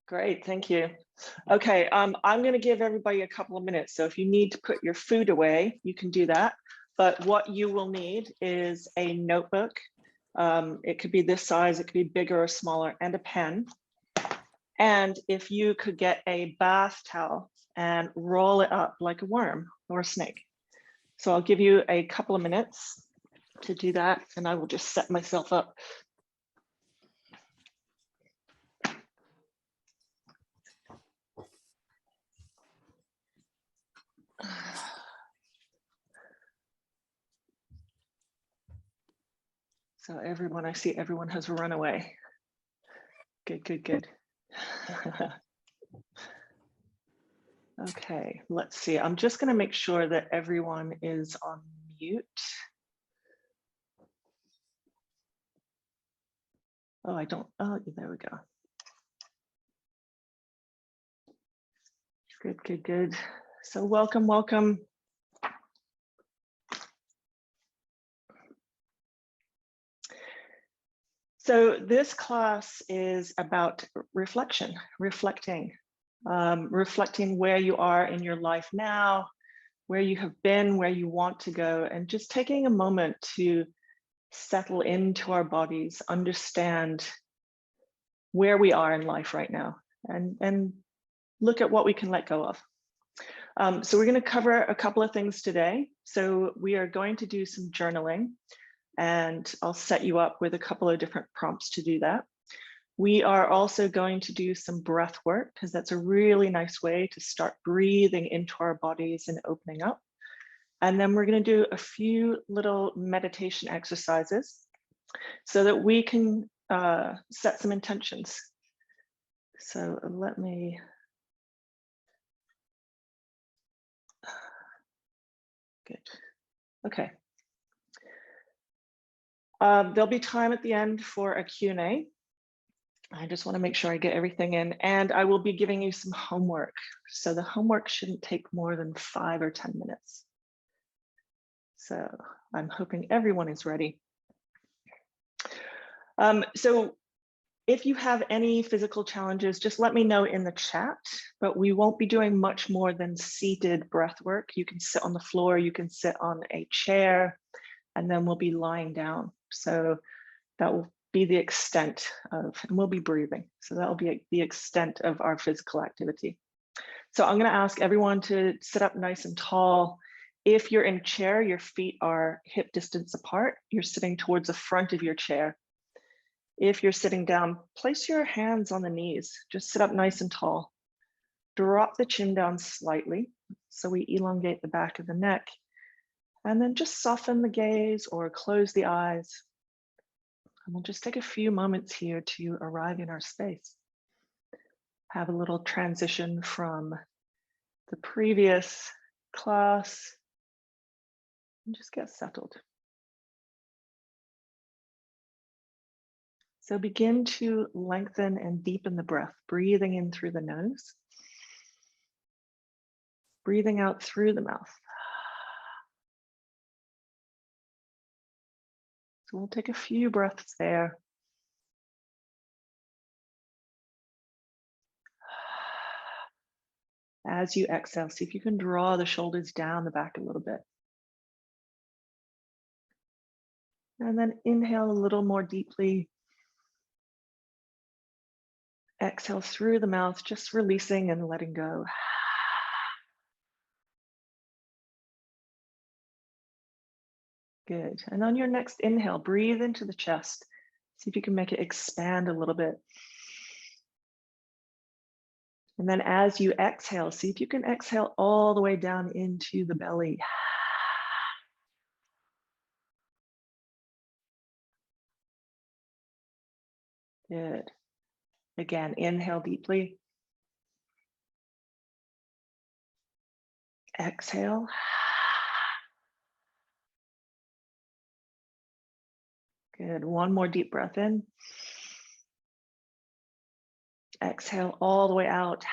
Great, thank you. Okay, I'm going to give everybody a couple of minutes. So if you need to put your food away, you can do that. But what you will need is a notebook. It could be this size, it could be bigger or smaller, and a pen. And if you could get a bath towel and roll it up like a worm or a snake. So I'll give you a couple of minutes to do that, and I will just set myself up. So everyone, I see everyone has run away. Good, good, good. Okay, let's see. I'm just going to make sure that everyone is on mute. Oh, I don't. Oh, there we go. Good, good, good. So welcome, welcome. So this class is about reflection, reflecting where you are in your life now, where you have been, where you want to go, and just taking a moment to settle into our bodies, understand where we are in life right now, and look at what we can let go of. So we're going to cover a couple of things today. So we are going to do some journaling, and I'll set you up with a couple of different prompts to do that. We are also going to do some breath work, because that's a really nice way to start breathing into our bodies and opening up. And then we're going to do a few little meditation exercises so that we can set some intentions. So let me. Good. Okay. There'll be time at the end for a Q&A. I just want to make sure I get everything in, and I will be giving you some homework. So the homework shouldn't take more than 5 or 10 minutes. So I'm hoping everyone is ready. So if you have any physical challenges, just let me know in the chat, but we won't be doing much more than seated breath work. You can sit on the floor, you can sit on a chair, and then we'll be lying down. So that will be the extent of, and we'll be breathing. So that will be the extent of our physical activity. So I'm going to ask everyone to sit up nice and tall. If you're in a chair, your feet are hip distance apart. You're sitting towards the front of your chair. If you're sitting down, place your hands on the knees. Just sit up nice and tall. Drop the chin down slightly, so we elongate the back of the neck. And then just soften the gaze or close the eyes. And we'll just take a few moments here to arrive in our space. Have a little transition from the previous class and just get settled. So begin to lengthen and deepen the breath, breathing in through the nose, breathing out through the mouth. So we'll take a few breaths there. As you exhale, see if you can draw the shoulders down the back a little bit. And then inhale a little more deeply. Exhale through the mouth, just releasing and letting go. Good. And on your next inhale, breathe into the chest. See if you can make it expand a little bit. And then as you exhale, see if you can exhale all the way down into the belly. Good. Again, inhale deeply. Exhale. Good. One more deep breath in. Exhale all the way out.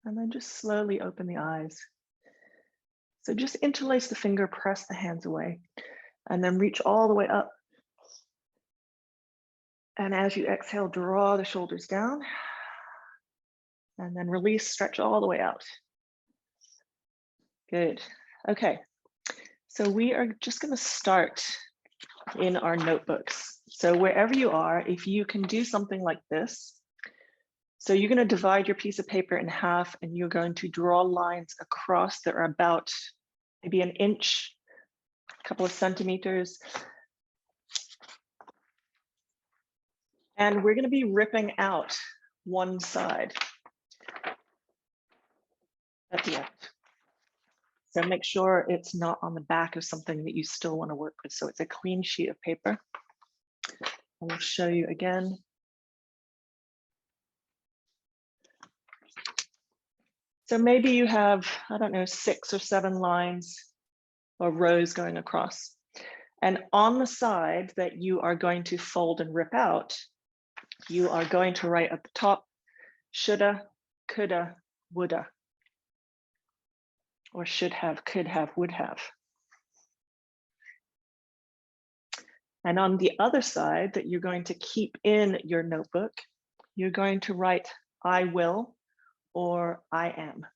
And then just slowly open the eyes. So just interlace the finger, press the hands away, and then reach all the way up. And as you exhale, draw the shoulders down. And then release, stretch all the way out. Good. Okay. So we are just going to start in our notebooks. So wherever you are, if you can do something like this, so you're going to divide your piece of paper in half and you're going to draw lines across that are about maybe an inch, a couple of centimeters. And we're going to be ripping out one side at the end. So make sure it's not on the back of something that you still want to work with. So it's a clean sheet of paper. I will show you again. So maybe you have, I don't know, 6 or 7 lines or rows going across. And on the side that you are going to fold and rip out, you are going to write at the top, shoulda, coulda, woulda, or should have, could have, would have. And on the other side that you're going to keep in your notebook, you're going to write, I will, or I am.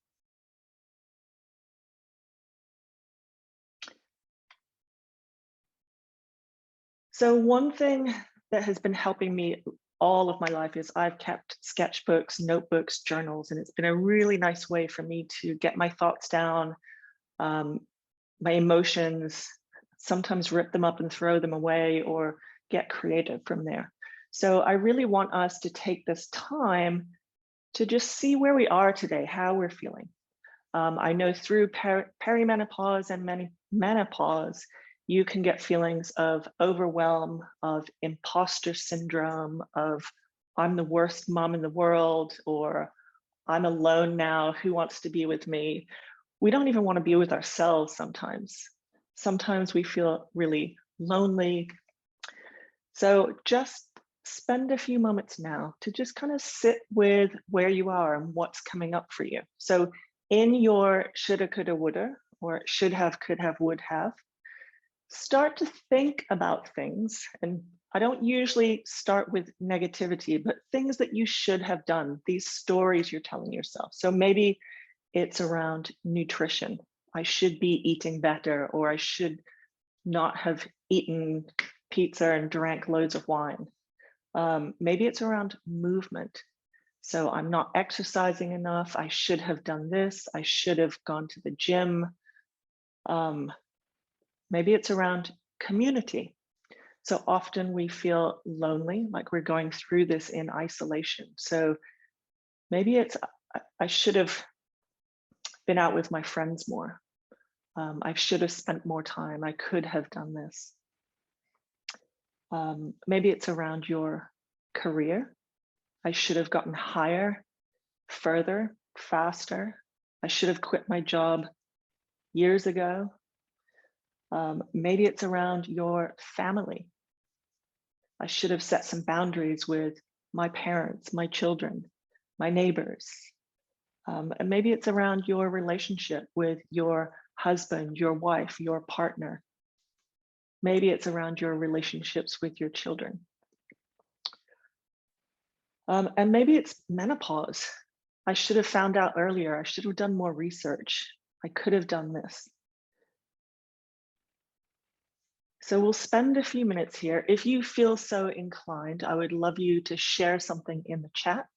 So one thing that has been helping me all of my life is I've kept sketchbooks, notebooks, journals, and it's been a really nice way for me to get my thoughts down, my emotions, sometimes rip them up and throw them away or get creative from there. So I really want us to take this time to just see where we are today, how we're feeling. I know through perimenopause and menopause, you can get feelings of overwhelm, of imposter syndrome, of I'm the worst mom in the world, or I'm alone now, who wants to be with me? We don't even want to be with ourselves sometimes. Sometimes we feel really lonely. So just spend a few moments now to just kind of sit with where you are and what's coming up for you. So in your shoulda, coulda, woulda, or should have, could have, would have, start to think about things. And I don't usually start with negativity, but things that you should have done, these stories you're telling yourself. So maybe it's around nutrition. I should be eating better, or I should not have eaten pizza and drank loads of wine. Maybe it's around movement. So I'm not exercising enough. I should have done this. I should have gone to the gym. Maybe it's around community. So often we feel lonely, like we're going through this in isolation. So maybe it's, I should have been out with my friends more. I should have spent more time. I could have done this. Maybe it's around your career. I should have gotten higher, further, faster. I should have quit my job years ago. Maybe it's around your family. I should have set some boundaries with my parents, my children, my neighbors. And maybe it's around your relationship with your husband, your wife, your partner. Maybe it's around your relationships with your children. And maybe it's menopause. I should have found out earlier. I should have done more research. I could have done this. So we'll spend a few minutes here. If you feel so inclined, I would love you to share something in the chat,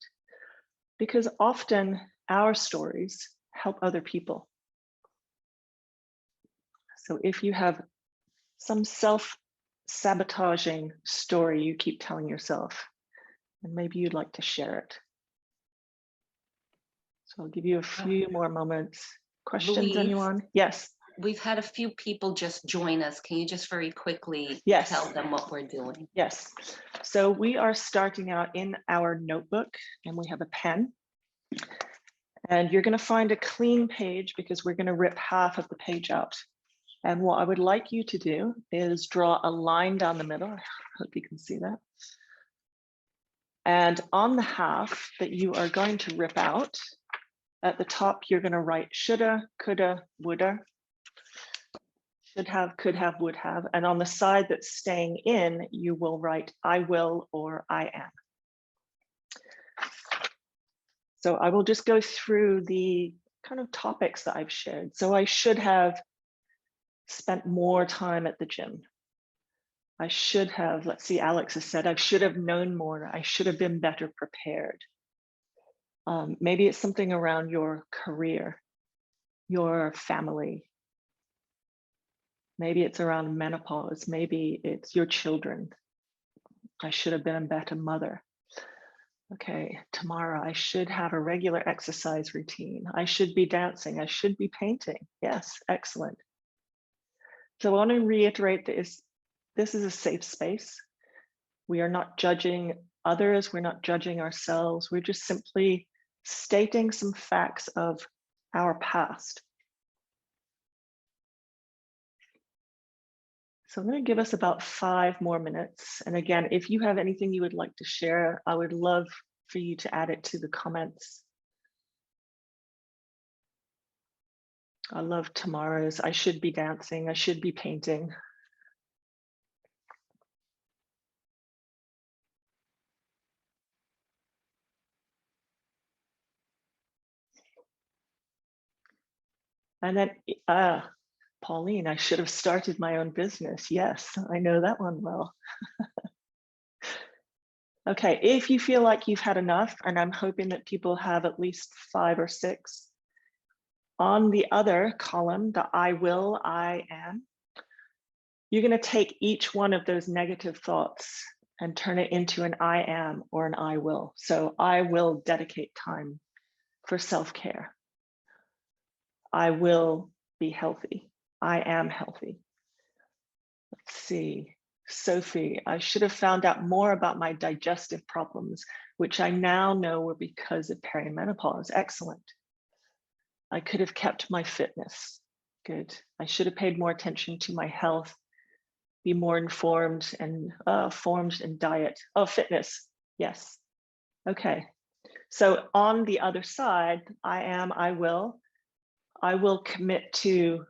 because often our stories help other people. So if you have some self-sabotaging story you keep telling yourself, and maybe you'd like to share it. So I'll give you a few more moments. Questions, Louise, anyone? Yes. We've had a few people just join us. Can you just very quickly tell them what we're doing? Yes. So we are starting out in our notebook, and we have a pen. And you're going to find a clean page because we're going to rip half of the page out. And what I would like you to do is draw a line down the middle. I hope you can see that. And on the half that you are going to rip out, at the top, you're going to write shoulda, coulda, woulda. Should have, could have, would have. And on the side that's staying in, you will write I will or I am. So I will just go through the kind of topics that I've shared. So I should have spent more time at the gym. I should have, let's see, Alex has said, I should have known more. I should have been better prepared. Maybe it's something around your career, your family. Maybe it's around menopause. Maybe it's your children. I should have been a better mother. Okay, tomorrow I should have a regular exercise routine. I should be dancing. I should be painting. Yes, excellent. So I want to reiterate this is a safe space. We are not judging others. We're not judging ourselves. We're just simply stating some facts of our past. So I'm going to give us about 5 more minutes. And again, if you have anything you would like to share, I would love for you to add it to the comments. I love tomorrow's. I should be dancing. I should be painting. And then Pauline, I should have started my own business. Yes, I know that one well. Okay, if you feel like you've had enough, and I'm hoping that people have at least 5 or 6, on the other column, the I will, I am, you're going to take each one of those negative thoughts and turn it into an I am or an I will. So I will dedicate time for self-care. I will be healthy. I am healthy. Let's see. Sophie, I should have found out more about my digestive problems, which I now know were because of perimenopause. Excellent. I could have kept my fitness. Good. I should have paid more attention to my health, be more informed and formed in diet. Oh, fitness. Yes. Okay. So on the other side, I am, I will commit to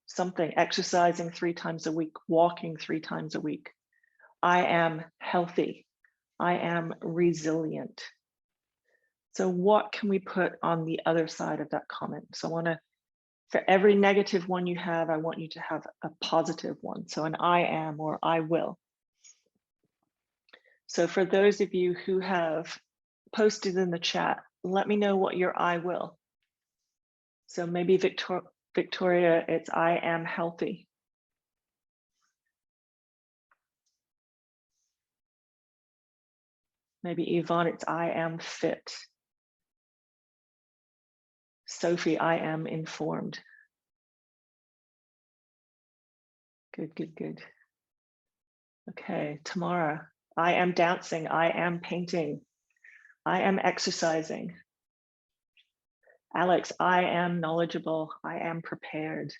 something, exercising 3 times a week, walking 3 times a week. I am healthy. I am resilient. So what can we put on the other side of that comment? So I want to, for every negative one you have, I want you to have a positive one. So an I am or I will. So for those of you who have posted in the chat, let me know what your I will. So maybe Victoria, it's I am healthy. Maybe Yvonne, it's I am fit. Sophie, I am informed. Good, good, good. Okay, Tamara, I am dancing. I am painting. I am exercising. Alex, I am knowledgeable. I am prepared.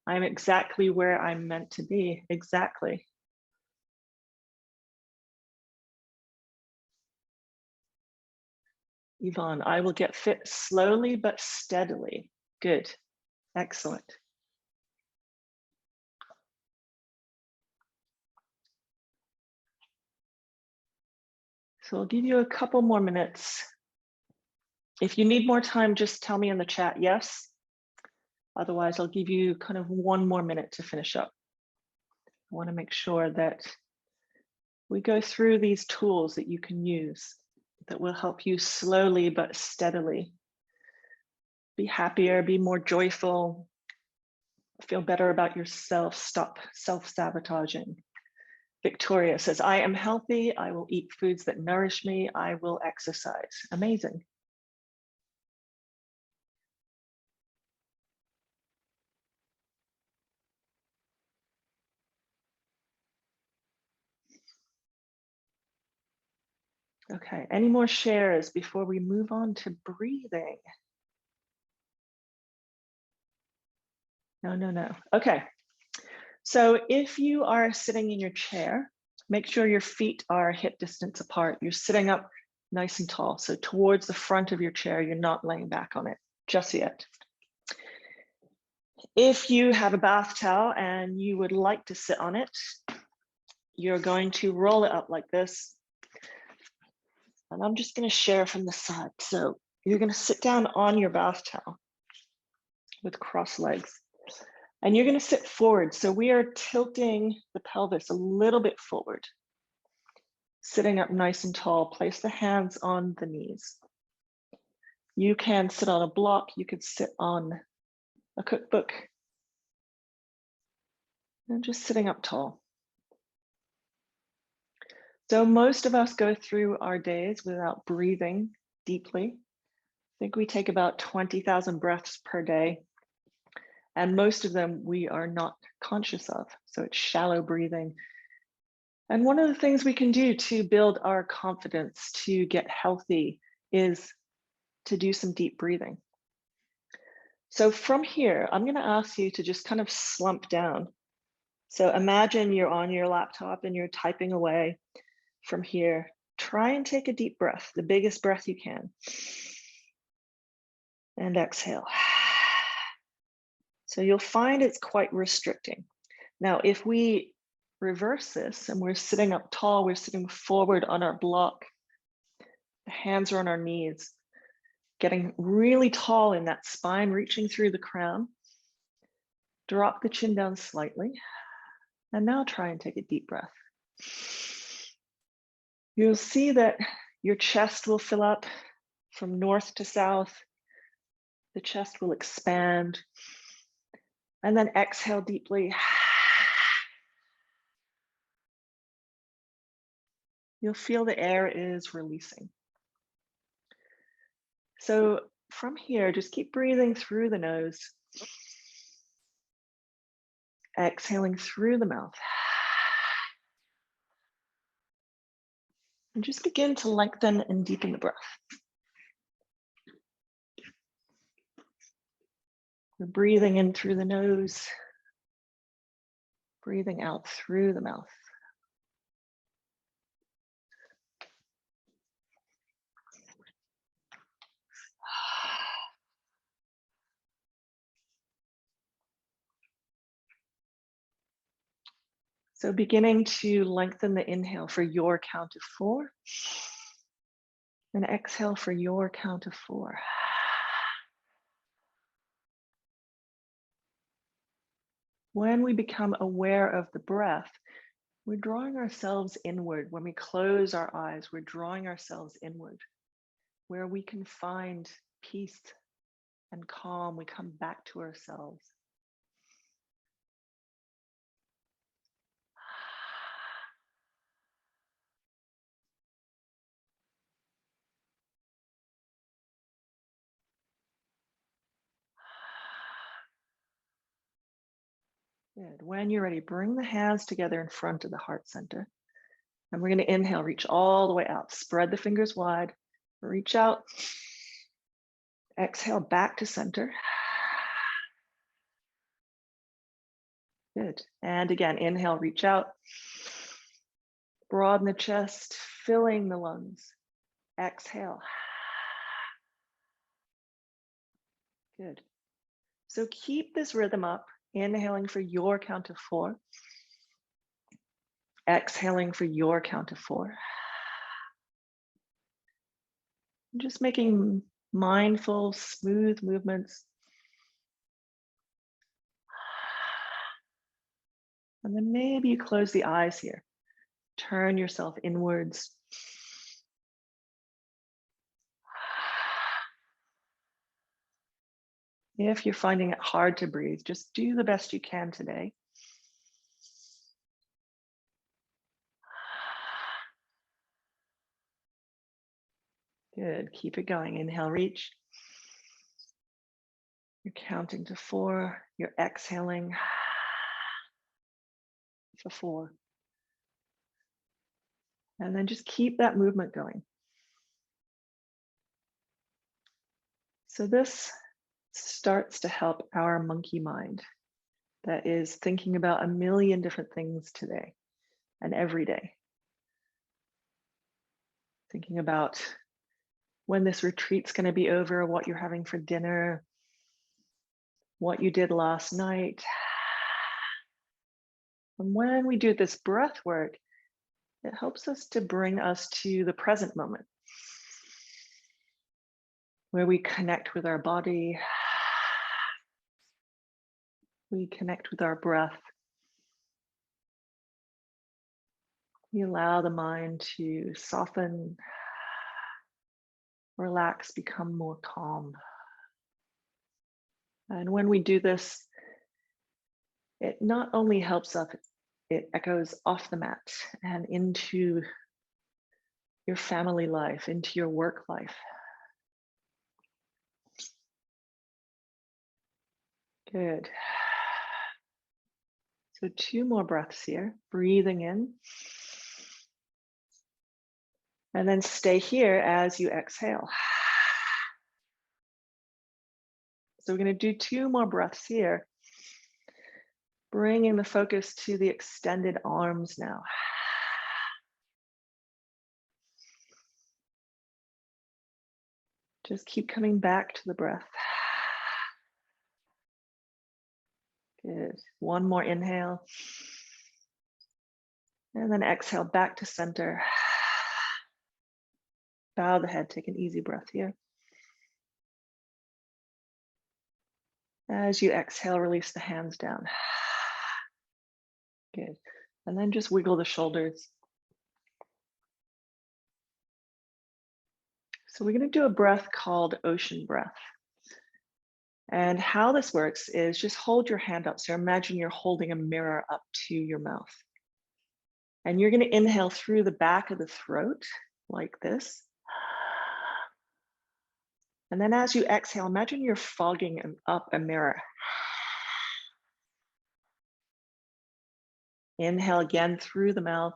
I'm exactly where I'm meant to be. Exactly. Yvonne, I will get fit slowly but steadily. Good. Excellent. So I'll give you a couple more minutes. If you need more time, just tell me in the chat yes. Otherwise, I'll give you kind of 1 more minute to finish up. I want to make sure that we go through these tools that you can use that will help you slowly but steadily be happier, be more joyful, feel better about yourself, stop self-sabotaging. Victoria says, I am healthy. I will eat foods that nourish me. I will exercise. Amazing. Okay, any more shares before we move on to breathing? No. Okay, so if you are sitting in your chair, make sure your feet are hip distance apart. You're sitting up nice and tall. So towards the front of your chair, you're not laying back on it just yet. If you have a bath towel and you would like to sit on it, you're going to roll it up like this. And I'm just going to share from the side. So you're going to sit down on your bath towel with crossed legs. And you're going to sit forward. So we are tilting the pelvis a little bit forward. Sitting up nice and tall, place the hands on the knees. You can sit on a block, you could sit on a cookbook. And just sitting up tall. So most of us go through our days without breathing deeply. I think we take about 20,000 breaths per day. And most of them we are not conscious of. So it's shallow breathing. And one of the things we can do to build our confidence, to get healthy, is to do some deep breathing. So from here, I'm going to ask you to just kind of slump down. So imagine you're on your laptop and you're typing away. From here, try and take a deep breath, the biggest breath you can. And exhale. So you'll find it's quite restricting. Now, if we reverse this and we're sitting up tall, we're sitting forward on our block, the hands are on our knees, getting really tall in that spine, reaching through the crown. Drop the chin down slightly. And now try and take a deep breath. You'll see that your chest will fill up from north to south. The chest will expand. And then exhale deeply. You'll feel the air is releasing. So from here, just keep breathing through the nose. Exhaling through the mouth. And just begin to lengthen and deepen the breath. We're breathing in through the nose, breathing out through the mouth. So beginning to lengthen the inhale for your count of 4. And exhale for your count of 4. When we become aware of the breath, we're drawing ourselves inward. When we close our eyes, we're drawing ourselves inward. Where we can find peace and calm, we come back to ourselves. Good. When you're ready, bring the hands together in front of the heart center. And we're going to inhale, reach all the way out. Spread the fingers wide. Reach out. Exhale back to center. Good. And again, inhale, reach out. Broaden the chest, filling the lungs. Exhale. Good. So keep this rhythm up. Inhaling for your count of 4. Exhaling for your count of 4. Just making mindful, smooth movements. And then maybe you close the eyes here. Turn yourself inwards. If you're finding it hard to breathe, just do the best you can today. Good, keep it going. Inhale, reach. You're counting to 4. You're exhaling for 4. And then just keep that movement going. So this starts to help our monkey mind that is thinking about a million different things today and every day. Thinking about when this retreat's going to be over, what you're having for dinner, what you did last night. And when we do this breath work, it helps us to bring us to the present moment, where we connect with our body, we connect with our breath. We allow the mind to soften, relax, become more calm. And when we do this, it not only helps us, it echoes off the mat and into your family life, into your work life. Good. So 2 more breaths here, breathing in. And then stay here as you exhale. So we're going to do 2 more breaths here. Bringing the focus to the extended arms now. Just keep coming back to the breath. Good. 1 more inhale. And then exhale back to center. Bow the head, take an easy breath here. As you exhale, release the hands down. Good. And then just wiggle the shoulders. So we're going to do a breath called ocean breath. And how this works is just hold your hand up. So imagine you're holding a mirror up to your mouth. And you're going to inhale through the back of the throat like this. And then as you exhale, imagine you're fogging up a mirror. Inhale again through the mouth.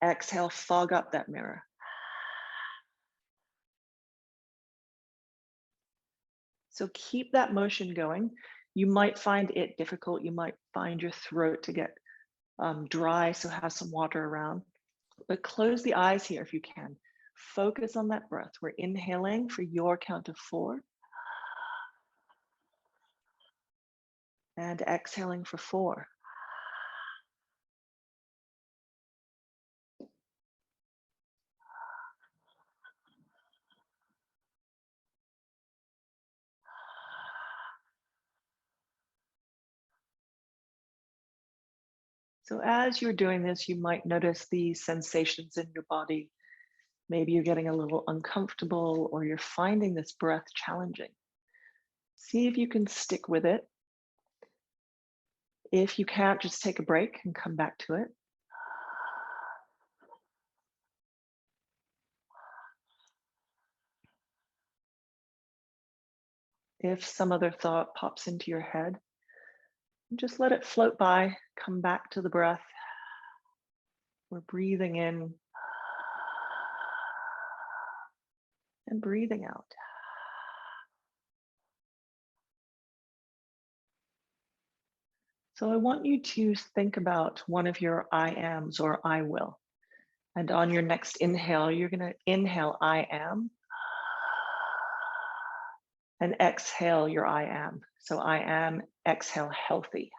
Exhale, fog up that mirror. So keep that motion going. You might find it difficult. You might find your throat to get dry, so have some water around. But close the eyes here if you can. Focus on that breath. We're inhaling for your count of 4. And exhaling for 4. So as you're doing this, you might notice these sensations in your body. Maybe you're getting a little uncomfortable or you're finding this breath challenging. See if you can stick with it. If you can't, just take a break and come back to it. If some other thought pops into your head, just let it float by, come back to the breath. We're breathing in and breathing out. So I want you to think about one of your I ams or I will. And on your next inhale, you're going to inhale I am and exhale your I am. So I am, exhale healthy.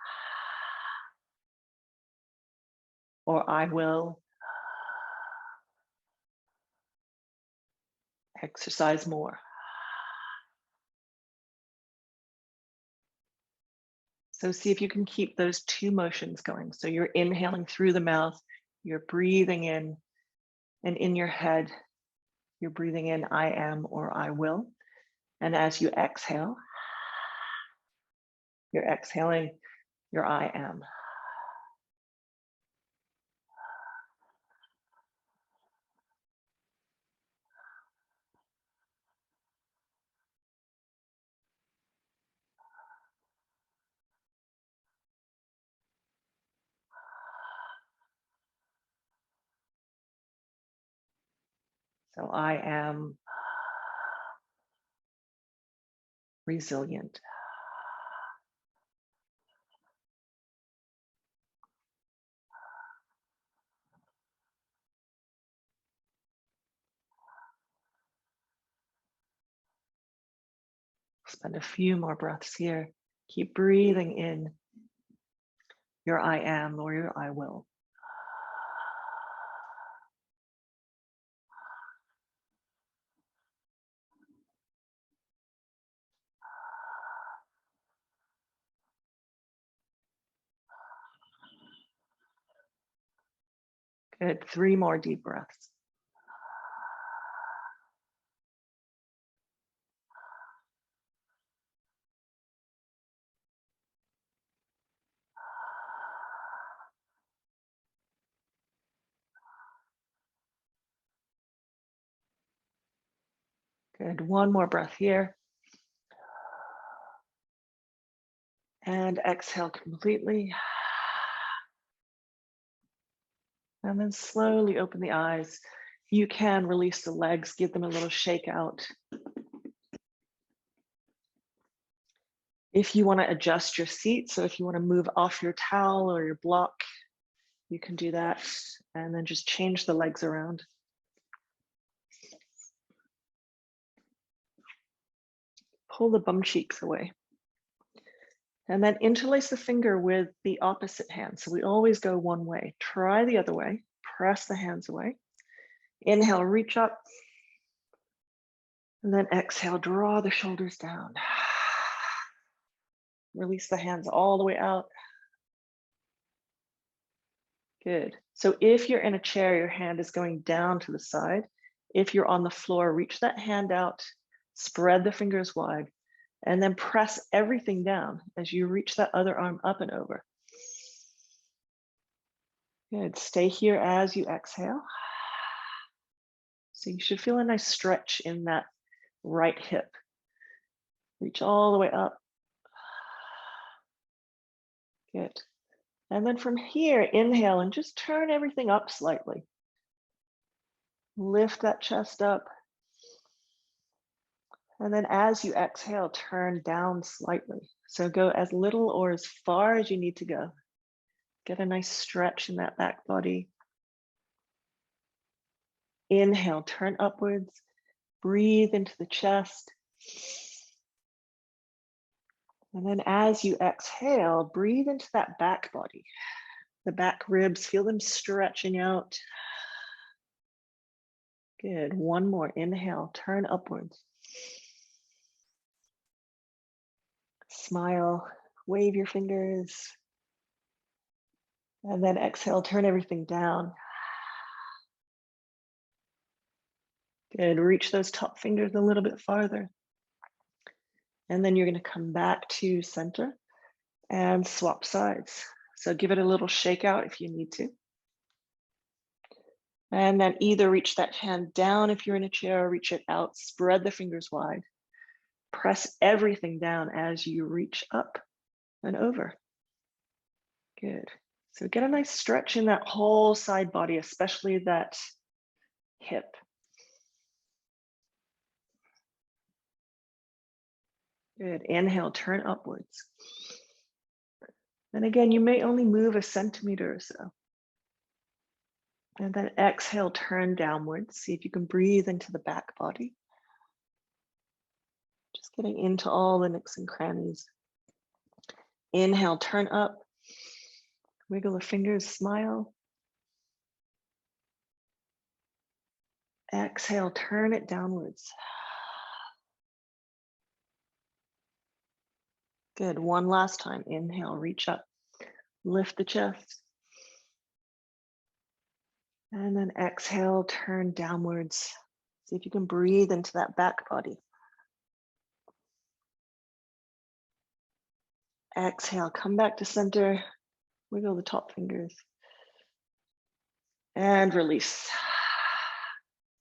Or I will exercise more. So see if you can keep those 2 motions going. So you're inhaling through the mouth, you're breathing in, and in your head, you're breathing in I am or I will. And as you exhale, you're exhaling your I am. So I am resilient. Spend a few more breaths here. Keep breathing in your I am or your I will. Good. 3 more deep breaths. Good. 1 more breath here. And exhale completely. And then slowly open the eyes. You can release the legs, give them a little shake out. If you want to adjust your seat, so if you want to move off your towel or your block, you can do that. And then just change the legs around. Pull the bum cheeks away. And then interlace the finger with the opposite hand. So we always go one way. Try the other way. Press the hands away. Inhale, reach up. And then exhale, draw the shoulders down. Release the hands all the way out. Good. So if you're in a chair, your hand is going down to the side. If you're on the floor, reach that hand out, spread the fingers wide, and then press everything down as you reach that other arm up and over. Good. Stay here as you exhale. So you should feel a nice stretch in that right hip. Reach all the way up. Good. And then from here, inhale and just turn everything up slightly. Lift that chest up. And then as you exhale, turn down slightly. So go as little or as far as you need to go. Get a nice stretch in that back body. Inhale, turn upwards. Breathe into the chest. And then as you exhale, breathe into that back body. The back ribs, feel them stretching out. Good. 1 more. Inhale, turn upwards. Smile, wave your fingers. And then exhale, turn everything down. Good. Reach those top fingers a little bit farther. And then you're going to come back to center and swap sides. So give it a little shake out if you need to. And then either reach that hand down if you're in a chair, or reach it out, spread the fingers wide. Press everything down as you reach up and over. Good. So get a nice stretch in that whole side body, especially that hip. Good. Inhale, turn upwards. And again, you may only move a centimeter or so. And then exhale, turn downwards. See if you can breathe into the back body. Just getting into all the nooks and crannies. Inhale, turn up. Wiggle the fingers, smile. Exhale, turn it downwards. Good. 1 last time. Inhale, reach up. Lift the chest. And then exhale, turn downwards. See if you can breathe into that back body. Exhale, come back to center. Wiggle the top fingers. And release.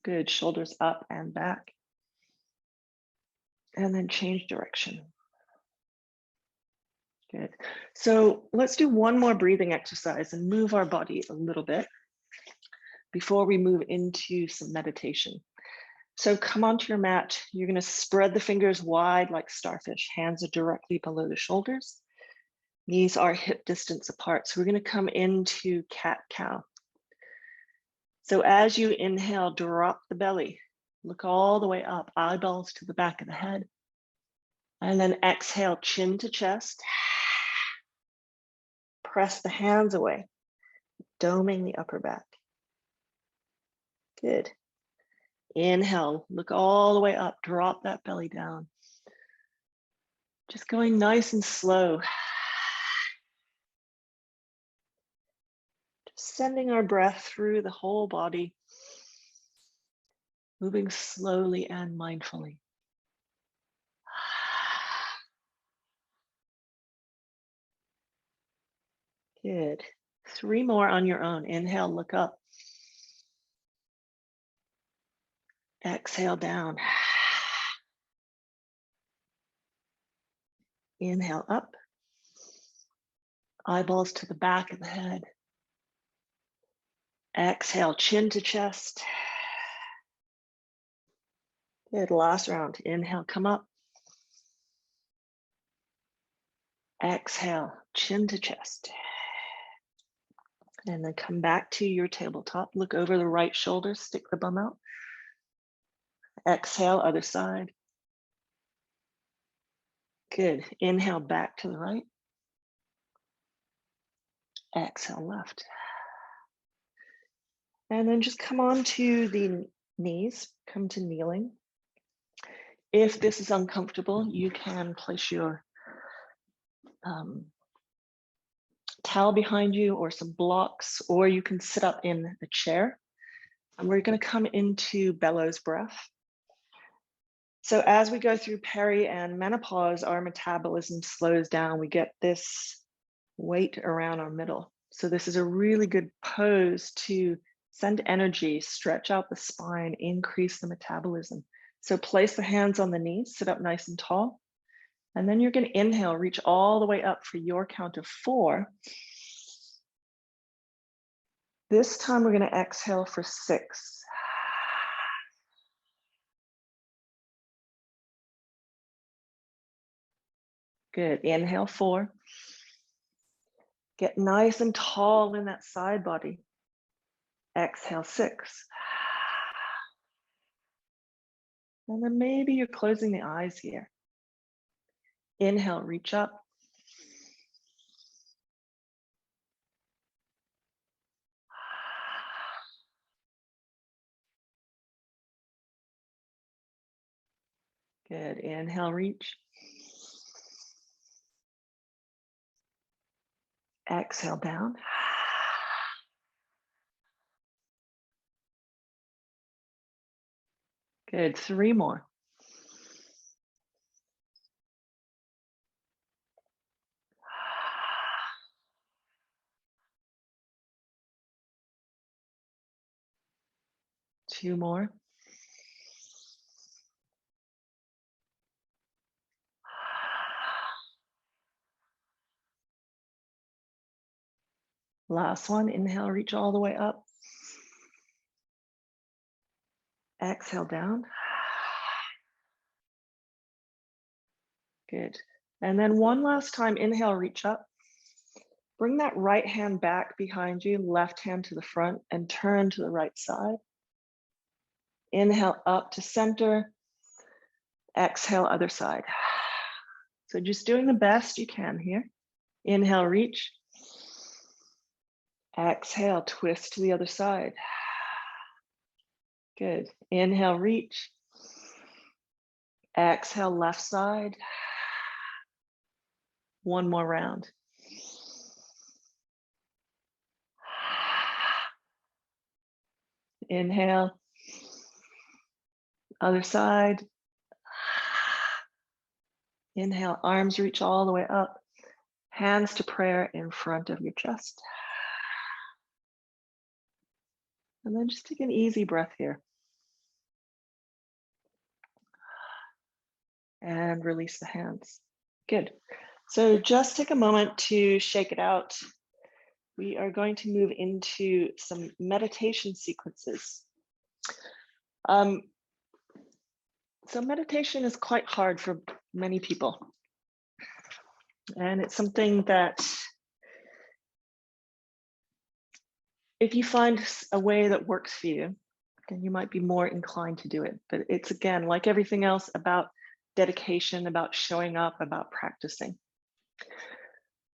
Good. Shoulders up and back. And then change direction. Good. So let's do 1 more breathing exercise and move our body a little bit before we move into some meditation. So come onto your mat. You're going to spread the fingers wide like starfish. Hands are directly below the shoulders. Knees are hip distance apart. So we're going to come into cat-cow. So as you inhale, drop the belly. Look all the way up, eyeballs to the back of the head. And then exhale, chin to chest. Press the hands away, doming the upper back. Good. Inhale, look all the way up, drop that belly down. Just going nice and slow. Just sending our breath through the whole body, moving slowly and mindfully. Good. 3 more on your own. Inhale, look up. Exhale down. Inhale up. Eyeballs to the back of the head. Exhale, chin to chest. Good, last round. Inhale, come up. Exhale, chin to chest. And then come back to your tabletop. Look over the right shoulder, stick the bum out. Exhale, other side. Good. Inhale, back to the right. Exhale, left. And then just come on to the knees, come to kneeling. If this is uncomfortable, you can place your towel behind you or some blocks, or you can sit up in the chair. And we're going to come into bellows breath. So as we go through peri and menopause, our metabolism slows down. We get this weight around our middle. So this is a really good pose to send energy, stretch out the spine, increase the metabolism. So place the hands on the knees, sit up nice and tall. And then you're going to inhale, reach all the way up for your count of 4. This time we're going to exhale for 6. Good. Inhale 4. Get nice and tall in that side body. Exhale 6. And then maybe you're closing the eyes here. Inhale, reach up. Good. Inhale, reach. Exhale down. Good. 3 more. Two more. Last one. Inhale, reach all the way up. Exhale down. Good. And then one last time, inhale, reach up. Bring that right hand back behind you, left hand to the front, and turn to the right side. Inhale up to center. Exhale, other side. So just doing the best you can here. Inhale, reach. Exhale, twist to the other side. Good. Inhale, reach. Exhale, left side. One more round. Inhale. Other side. Inhale, arms reach all the way up. Hands to prayer in front of your chest. And then just take an easy breath here. And release the hands. Good. So just take a moment to shake it out. We are going to move into some meditation sequences. So meditation is quite hard for many people. And it's something that if you find a way that works for you, then you might be more inclined to do it. But it's, again, like everything else, about dedication, about showing up, about practicing.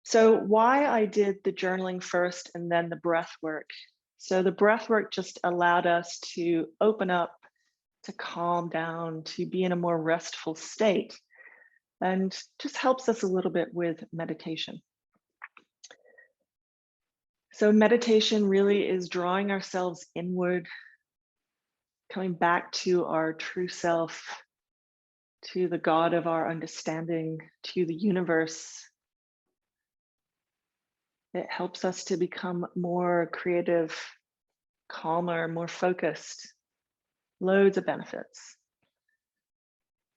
So why I did the journaling first and then the breath work. So the breath work just allowed us to open up, to calm down, to be in a more restful state, and just helps us a little bit with meditation. So meditation really is drawing ourselves inward, coming back to our true self, to the God of our understanding, to the universe. It helps us to become more creative, calmer, more focused, loads of benefits.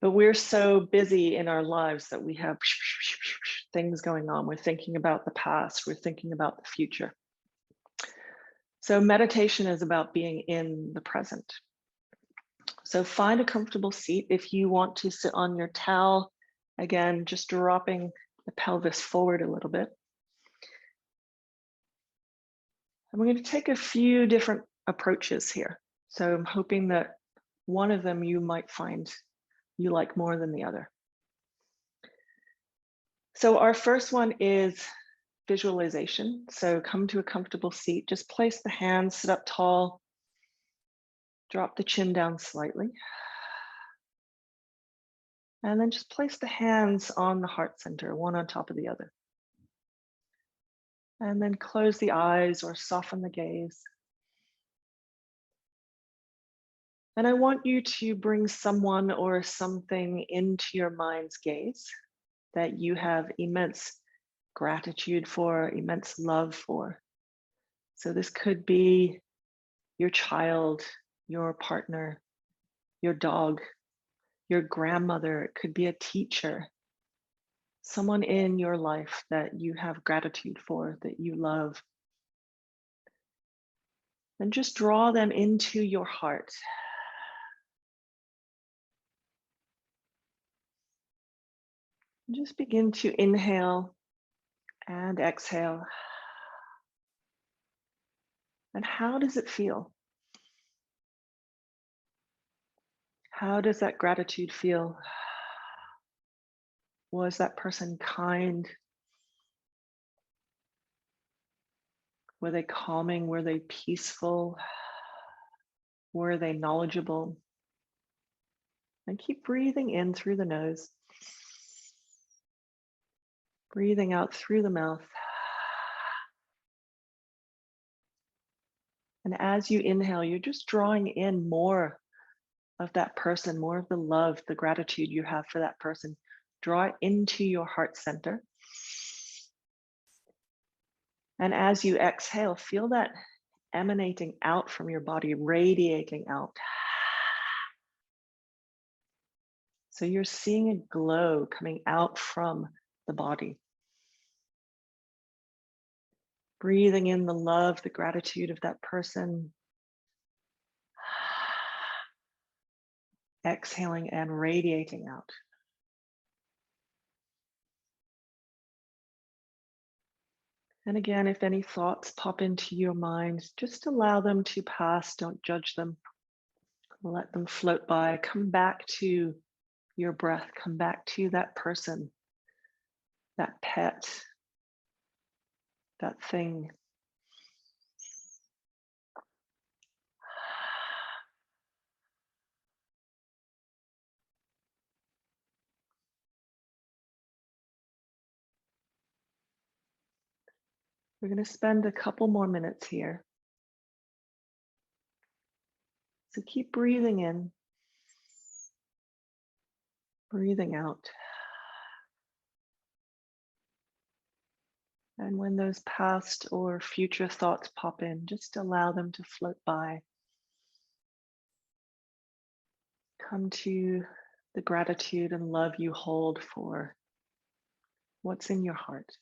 But we're so busy in our lives that we have things going on. We're thinking about the past, we're thinking about the future. So meditation is about being in the present. So find a comfortable seat. If you want to sit on your towel, again, just dropping the pelvis forward a little bit. And we're going to take a few different approaches here. So I'm hoping that one of them you might find you like more than the other. So our first one is visualization. So come to a comfortable seat, just place the hands, sit up tall, drop the chin down slightly. And then just place the hands on the heart center, one on top of the other. And then close the eyes or soften the gaze. And I want you to bring someone or something into your mind's gaze that you have immense gratitude for, immense love for. So this could be your child, your partner, your dog, your grandmother. It could be a teacher, someone in your life that you have gratitude for, that you love. And just draw them into your heart. Just begin to inhale and exhale. And how does it feel? How does that gratitude feel? Was that person kind? Were they calming? Were they peaceful? Were they knowledgeable? And keep breathing in through the nose. Breathing out through the mouth. And as you inhale, you're just drawing in more of that person, more of the love, the gratitude you have for that person. Draw it into your heart center. And as you exhale, feel that emanating out from your body, radiating out. So you're seeing a glow coming out from the body. Breathing in the love, the gratitude of that person. Exhaling and radiating out. And again, if any thoughts pop into your mind, just allow them to pass. Don't judge them. Let them float by. Come back to your breath. Come back to that person, that pet, that thing. We're going to spend a couple more minutes here. So keep breathing in, breathing out. And when those past or future thoughts pop in, just allow them to float by. Come to the gratitude and love you hold for what's in your heart.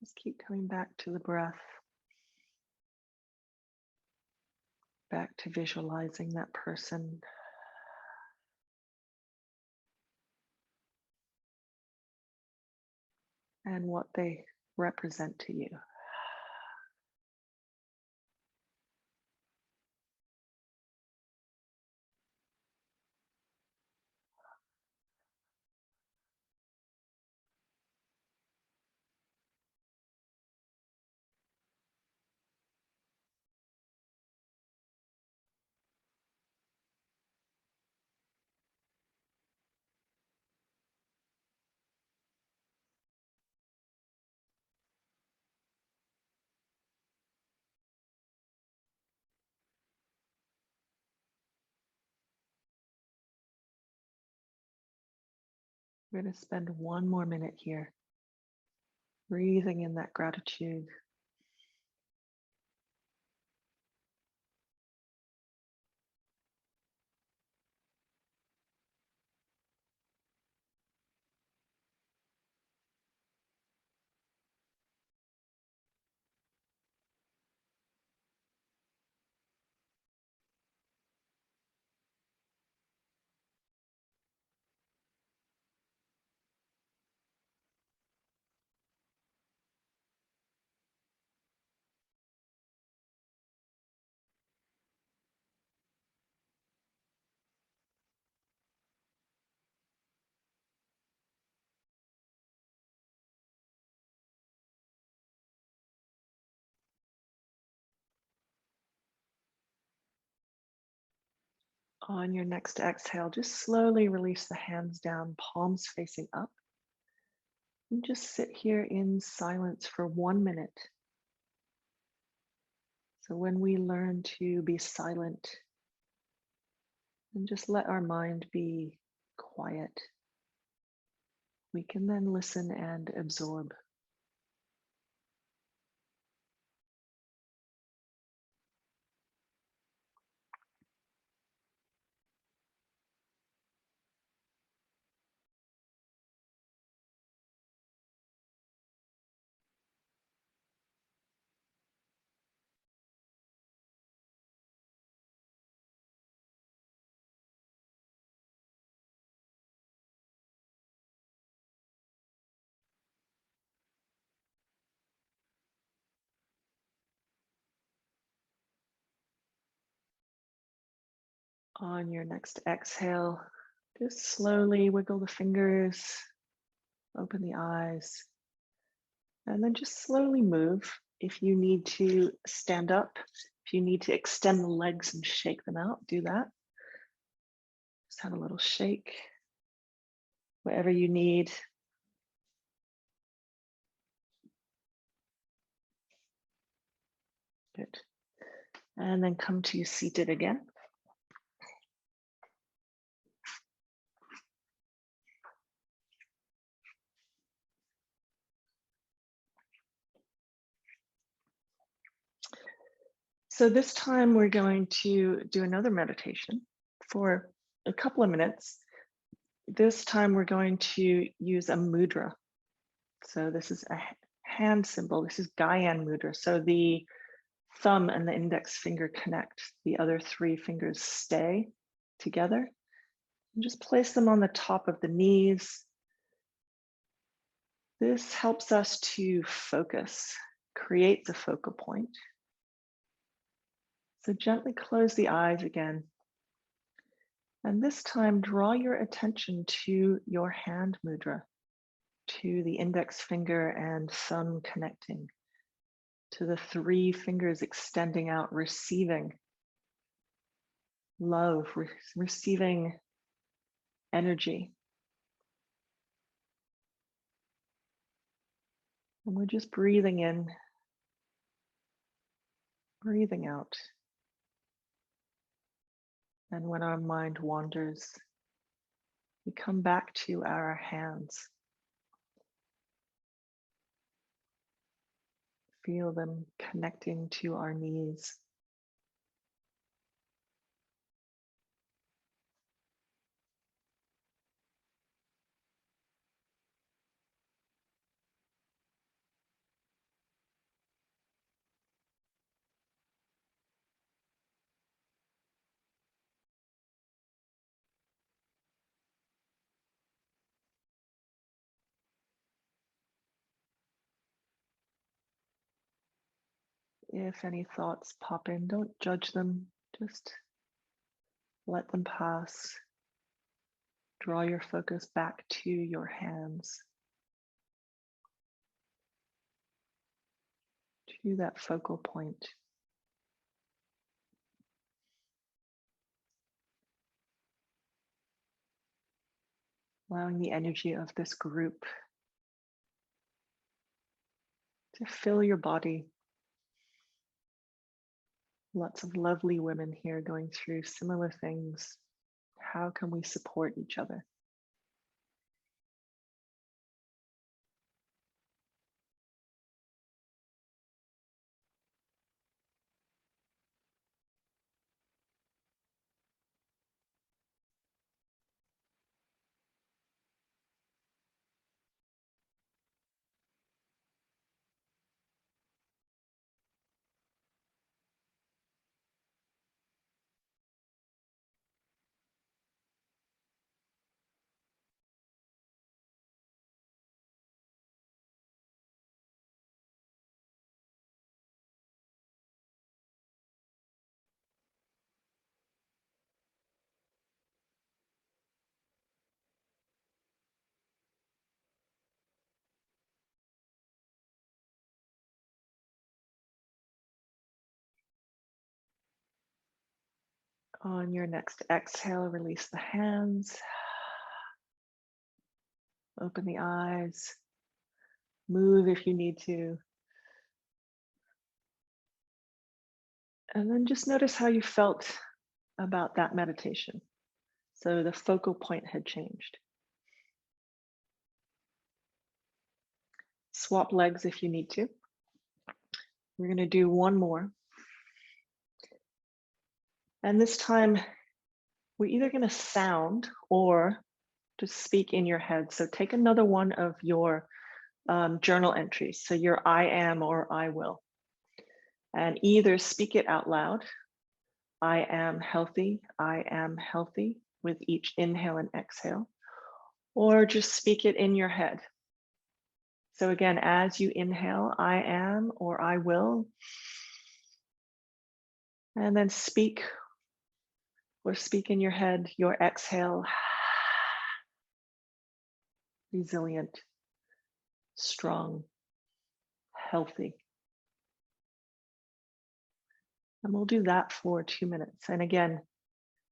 Just keep coming back to the breath, back to visualizing that person. And what they represent to you. We're going to spend one more minute here, breathing in that gratitude. On your next exhale, just slowly release the hands down, palms facing up. And just sit here in silence for 1 minute. So when we learn to be silent and just let our mind be quiet, we can then listen and absorb. On your next exhale, just slowly wiggle the fingers, open the eyes, and then just slowly move. If you need to stand up, if you need to extend the legs and shake them out, do that. Just have a little shake, whatever you need. Good. And then come to seated again. So this time we're going to do another meditation for a couple of minutes. This time we're going to use a mudra. So this is a hand symbol. This is Gyan mudra. So the thumb and the index finger connect. The other 3 fingers stay together. And just place them on the top of the knees. This helps us to focus, creates a focal point. So gently close the eyes again. And this time, draw your attention to your hand mudra, to the index finger and thumb connecting, to the 3 fingers extending out, receiving love, receiving energy. And we're just breathing in, breathing out. And when our mind wanders, we come back to our hands. Feel them connecting to our knees. If any thoughts pop in, don't judge them, just let them pass. Draw your focus back to your hands, to that focal point. Allowing the energy of this group to fill your body. Lots of lovely women here going through similar things. How can we support each other? On your next exhale, release the hands. Open the eyes. Move if you need to. And then just notice how you felt about that meditation. So the focal point had changed. Swap legs if you need to. We're going to do one more. And this time, we're either going to sound or just speak in your head. So take another one of your journal entries. So your I am or I will. And either speak it out loud. I am healthy with each inhale and exhale. Or just speak it in your head. So again, as you inhale, I am or I will. And then speak or speak in your head your exhale. Resilient, strong, healthy. And we'll do that for 2 minutes. And again,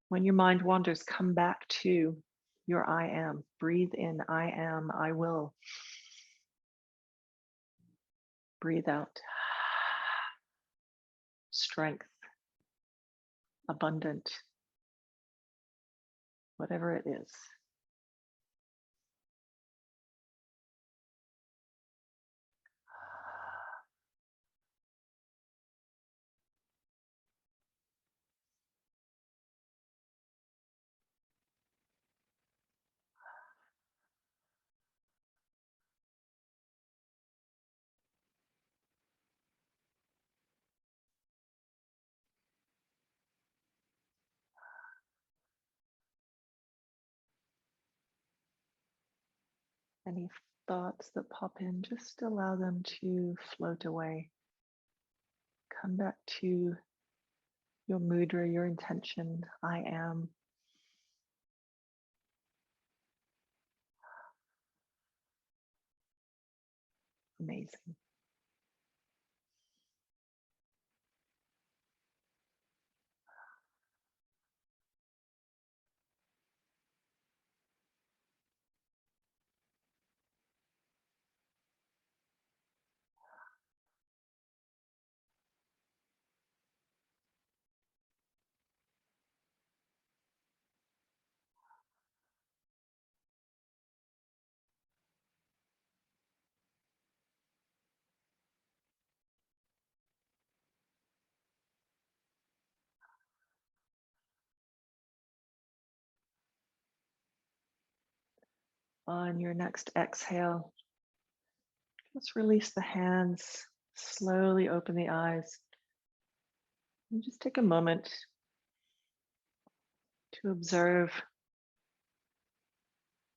when your mind wanders, come back to your I am. Breathe in, I am, I will. Breathe out. Strength, abundant, whatever it is. Any thoughts that pop in, just allow them to float away. Come back to your mudra, your intention, I am. Amazing. On your next exhale, just release the hands, slowly open the eyes, and just take a moment to observe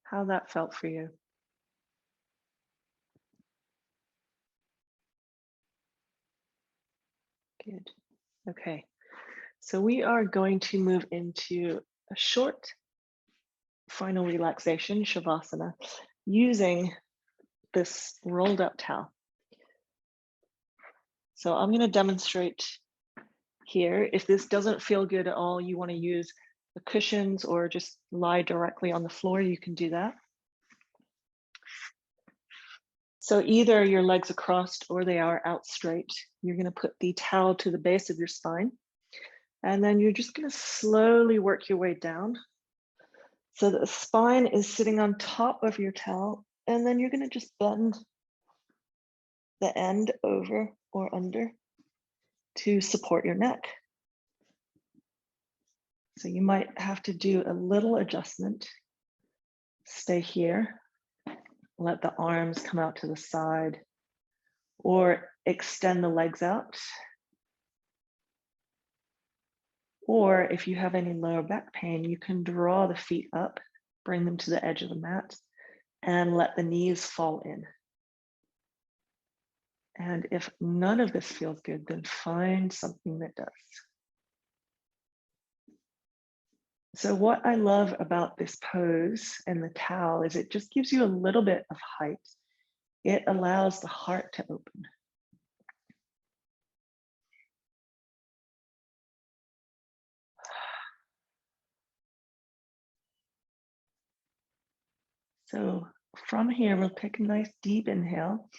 how that felt for you. Good. Okay. So we are going to move into a short final relaxation, Shavasana, using this rolled up towel. So I'm going to demonstrate here. If this doesn't feel good at all, you want to use the cushions or just lie directly on the floor, you can do that. So either your legs are crossed or they are out straight. You're going to put the towel to the base of your spine. And then you're just going to slowly work your way down so that the spine is sitting on top of your towel. And then you're going to just bend the end over or under to support your neck. So you might have to do a little adjustment. Stay here. Let the arms come out to the side or extend the legs out. Or if you have any lower back pain, you can draw the feet up, bring them to the edge of the mat, and let the knees fall in. And if none of this feels good, then find something that does. So what I love about this pose and the towel is it just gives you a little bit of height. It allows the heart to open. So from here, we'll take a nice deep inhale,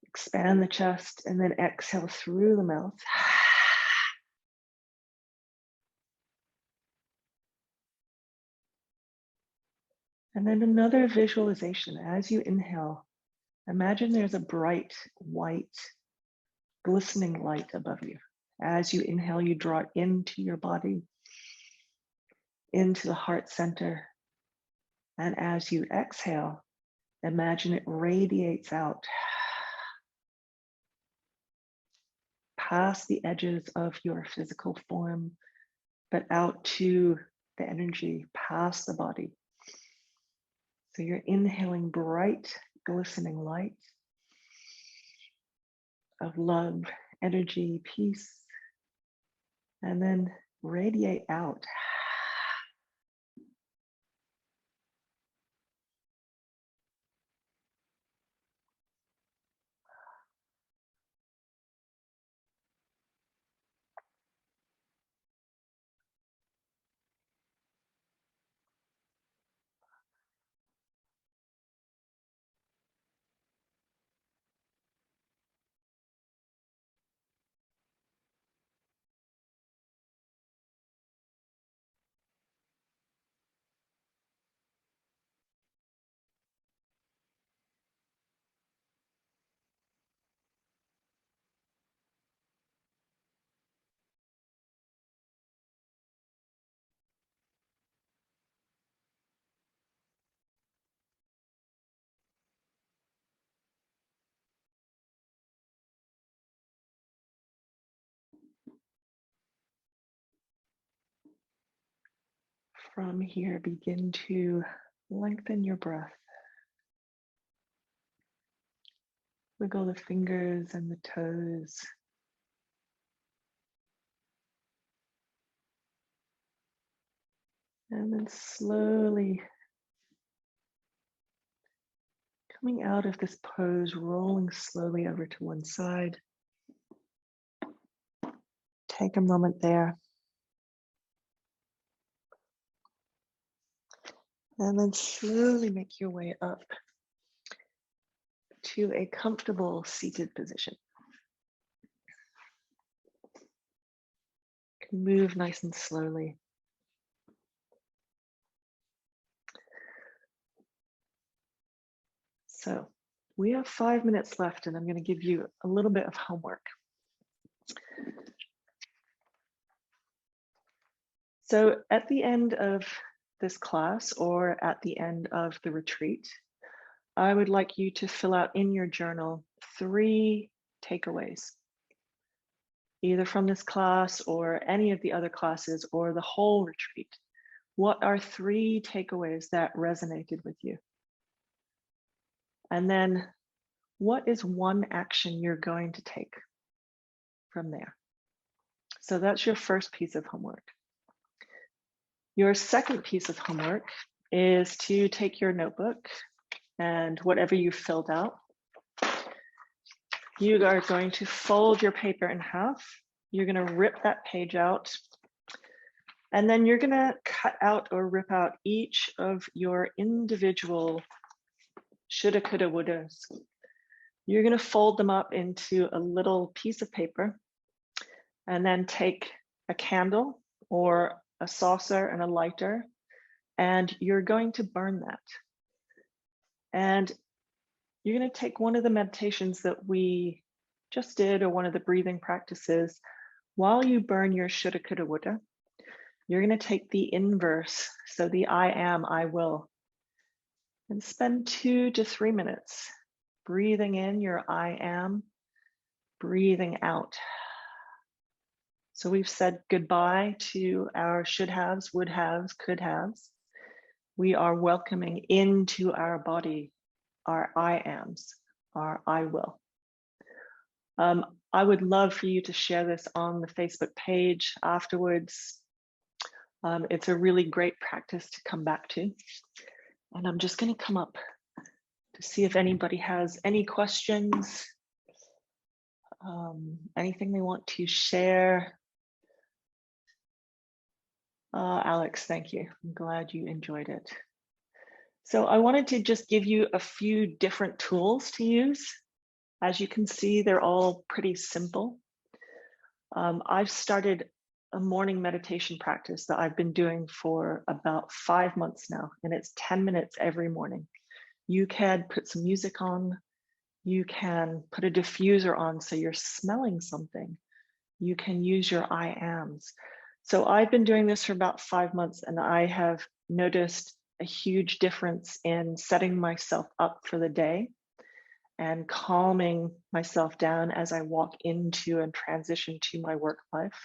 expand the chest, and then exhale through the mouth. And then another visualization. As you inhale, imagine there's a bright, white, glistening light above you. As you inhale, you draw it into your body, into the heart center. And as you exhale, imagine it radiates out past the edges of your physical form, but out to the energy, past the body. So you're inhaling bright, glistening light of love, energy, peace, and then radiate out. From here, begin to lengthen your breath. Wiggle the fingers and the toes. And then slowly coming out of this pose, rolling slowly over to one side. Take a moment there. And then slowly make your way up to a comfortable seated position. You can move nice and slowly. So we have 5 minutes left, and I'm going to give you a little bit of homework. So at the end of this class or at the end of the retreat, I would like you to fill out in your journal 3 takeaways, either from this class or any of the other classes or the whole retreat. What are 3 takeaways that resonated with you? And then what is one action you're going to take? from there. So that's your first piece of homework. Your second piece of homework is to take your notebook and whatever you filled out, you are going to fold your paper in half. You're going to rip that page out, and then you're going to cut out or rip out each of your individual shoulda, coulda, wouldas. You're going to fold them up into a little piece of paper, and then take a candle or a saucer and a lighter, and you're going to burn that. And you're going to take one of the meditations that we just did, or one of the breathing practices. While you burn your shoulda, coulda, woulda, you're going to take the inverse, so the I am, I will, and spend 2 to 3 minutes breathing in your I am, breathing out. So we've said goodbye to our should haves, would haves, could haves. We are welcoming into our body our I ams, our I will. I would love for you to share this on the Facebook page afterwards. It's a really great practice to come back to. And I'm just going to come up to see if anybody has any questions, anything they want to share. Alex, thank you. I'm glad you enjoyed it. So I wanted to just give you a few different tools to use. As you can see, they're all pretty simple. I've started a morning meditation practice that I've been doing for about 5 months now, and it's 10 minutes every morning. You can put some music on, you can put a diffuser on so you're smelling something. You can use your I ams. So I've been doing this for about 5 months, and I have noticed a huge difference in setting myself up for the day and calming myself down as I walk into and transition to my work life.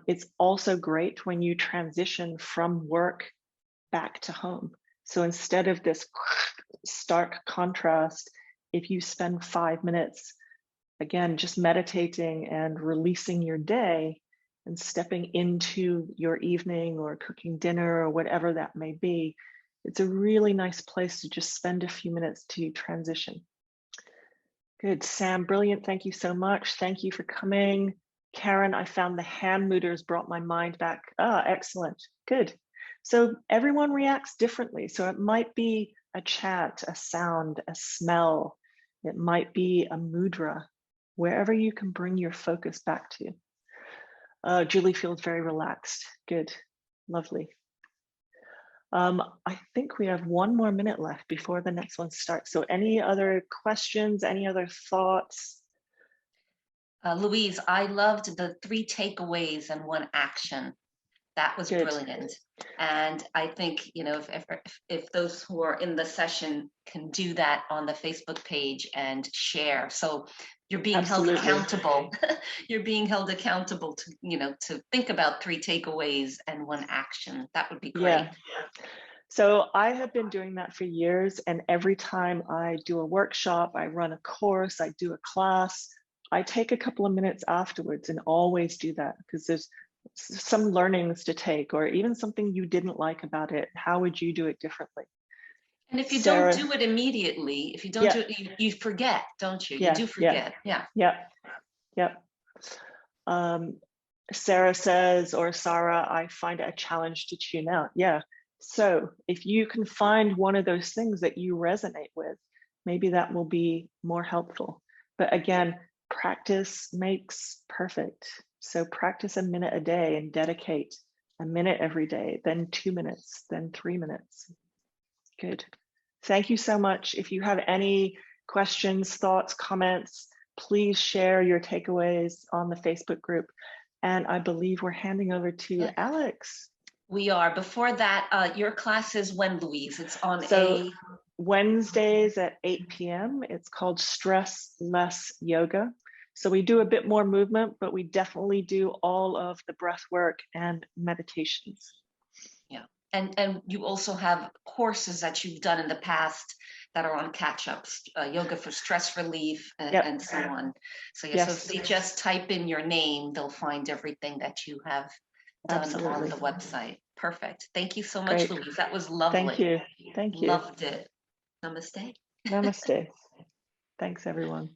It's also great when you transition from work back to home. So instead of this stark contrast, if you spend 5 minutes, again, just meditating and releasing your day and stepping into your evening or cooking dinner or whatever that may be, it's a really nice place to just spend a few minutes to transition. Good, Sam, brilliant. Thank you so much. Thank you for coming. Karen, I found the hand movers brought my mind back. Ah, excellent, good. So everyone reacts differently. So it might be a chat, a sound, a smell. It might be a mudra, wherever you can bring your focus back to. Julie feels very relaxed. Good, lovely. I think we have 1 more minute left before the next one starts. So any other questions, any other thoughts? Louise, I loved the 3 takeaways and 1 action. That was Good. Brilliant. And I think, you know, if those who are in the session can do that on the Facebook page and share. So you're being Absolutely. held accountable. You're being held accountable to, you know, to think about 3 takeaways and 1 action. That would be great. Yeah. So I have been doing that for years. And every time I do a workshop, I run a course, I do a class, I take a couple of minutes afterwards and always do that, because there's some learnings to take, or even something you didn't like about it. How would you do it differently? And if you don't do it immediately, if you don't do it, you forget, don't you? You do forget. Yep. Sarah says, or Sarah, I find it a challenge to tune out. Yeah. So if you can find one of those things that you resonate with, maybe that will be more helpful. But again, practice makes perfect. So practice a minute a day and dedicate a minute every day, then 2 minutes, then 3 minutes. Good. Thank you so much. If you have any questions, thoughts, comments, please share your takeaways on the Facebook group. And I believe we're handing over to Alex. We are. Before that, your class is when, Louise? It's on Wednesdays at 8 p.m. It's called Stress Less Yoga. So we do a bit more movement, but we definitely do all of the breath work and meditations. Yeah. And you also have courses that you've done in the past that are on catch-ups, yoga for stress relief, Yep. and so on. So yeah, so if Yes. they just type in your name, they'll find everything that you have done on Absolutely. the website. Perfect. Thank you so much, Great. Louise. That was lovely. Thank you. Thank you. Loved it. Namaste. Namaste. Thanks, everyone.